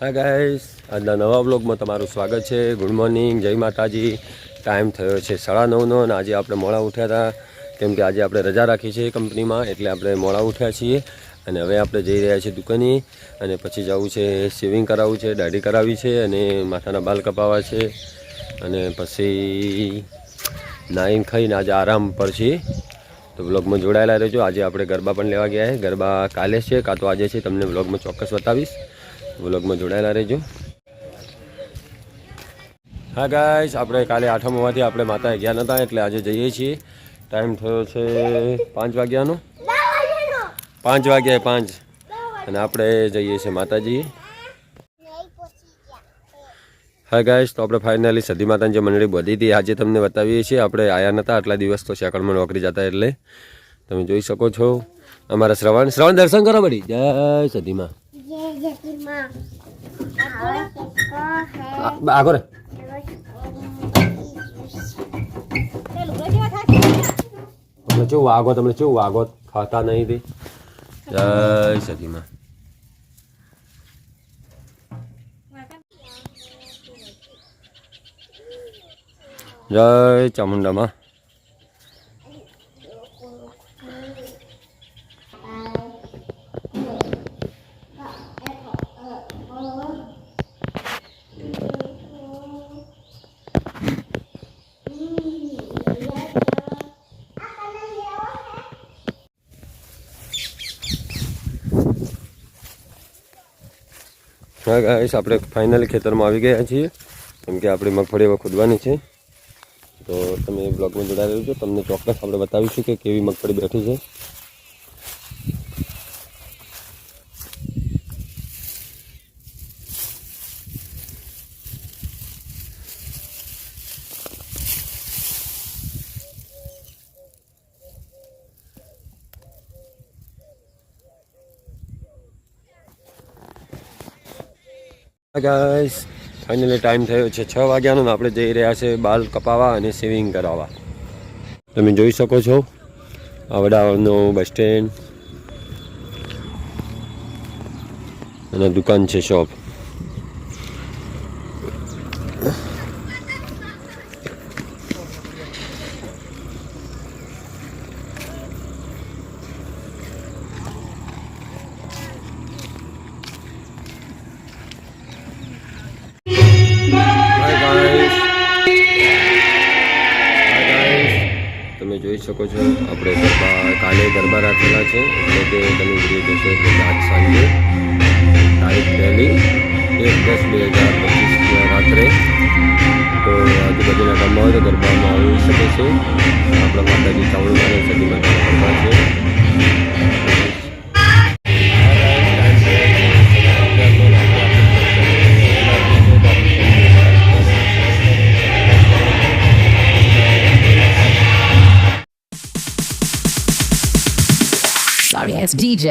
Hi guys, આજના નવા વ્લોગમાં તમારું સ્વાગત છે. ગુડ મોર્નિંગ, જય માતાજી. ટાઈમ થયો છે 9:30નો અને આજે આપણે મોડા ઉઠ્યા હતા કેમ કે આજે આપણે રજા રાખી છે કંપનીમાં, એટલે આપણે મોડા ઉઠ્યા છીએ. અને હવે આપણે જઈ રહ્યા છીએ દુકાને અને પછી જવું છે, શેવિંગ કરાવવું છે, દાઢી કરાવવી છે અને માથાના બાલ કપાવવા છે અને પછી નાઈને ખાઈને આજે આરામ પર છીએ. તો વ્લોગમાં જોડાયેલા રહેજો. આજે આપણે ગરબા પણ લેવા ગયા છે. ગરબા કાલે છે કાં તો આજે છે, તમને વ્લોગમાં ચોક્કસ બતાવીશ. વ્લોગમાં જોડાયેલા રહેજો. હા ગાઈસ, આપણે કાલે 8મ હોવાથી આપણે માતા ગયા નહોતા એટલે આજે જઈએ છીએ. ટાઈમ થયો છે 5 વાગ્યાનો, 5 વાગ્યા 5 અને આપણે જઈએ છીએ માતાજી. હા ગાઈસ, તો આપણે ફાઇનલી સધી માતાની જે મંડળી બધી હતી આજે તમને બતાવીએ છીએ. આપણે આવ્યા નહોતા આટલા દિવસ, તો સેકન્ડમાં નોકરી જતા એટલે તમે જોઈ શકો છો. અમારા શ્રવણ દર્શન કરો બધી. જય સધીમાં. આગો રે તમને કેવું વાગો, તમને કેવું વાગો ખાતા નહીં તે. જય સધીમાં. જય ચામુંડામાં. હા ગાઈસ, આપણે ફાઇનલી ખેતરમાં આવી ગયા છીએ કેમ કે આપણી મગફળી હવે ખોદવાની છે. તો તમે બ્લોગમાં જોડાઈ રહેજો, તમને ચોક્કસ આપણે બતાવીશું કે કેવી મગફળી બેઠી છે. ગાઈસ, ફાઇનલી ટાઈમ થયો છે 6 વાગ્યાનો. આપણે જઈ રહ્યા છે બાલ કપાવવા અને શેવિંગ કરાવવા. તમે જોઈ શકો છો આવડાનો બસ સ્ટેન્ડ અને દુકાન છે, શોપ. તમે જોઈ શકો છો આપણે કાલે ગરબા રાખેલા છે એટલે કે તમે વિડીયો જોશો એટલે આજ સાંજે તારીખ 1/10/2025 રાત્રે. તો આજુબાજુના ગામમાં હોય તો ગરબામાં આવી શકે છે. આપણા માતાજી ચાવડમાં સદી માતાના ગરબા છે. Sorry, it's DJ.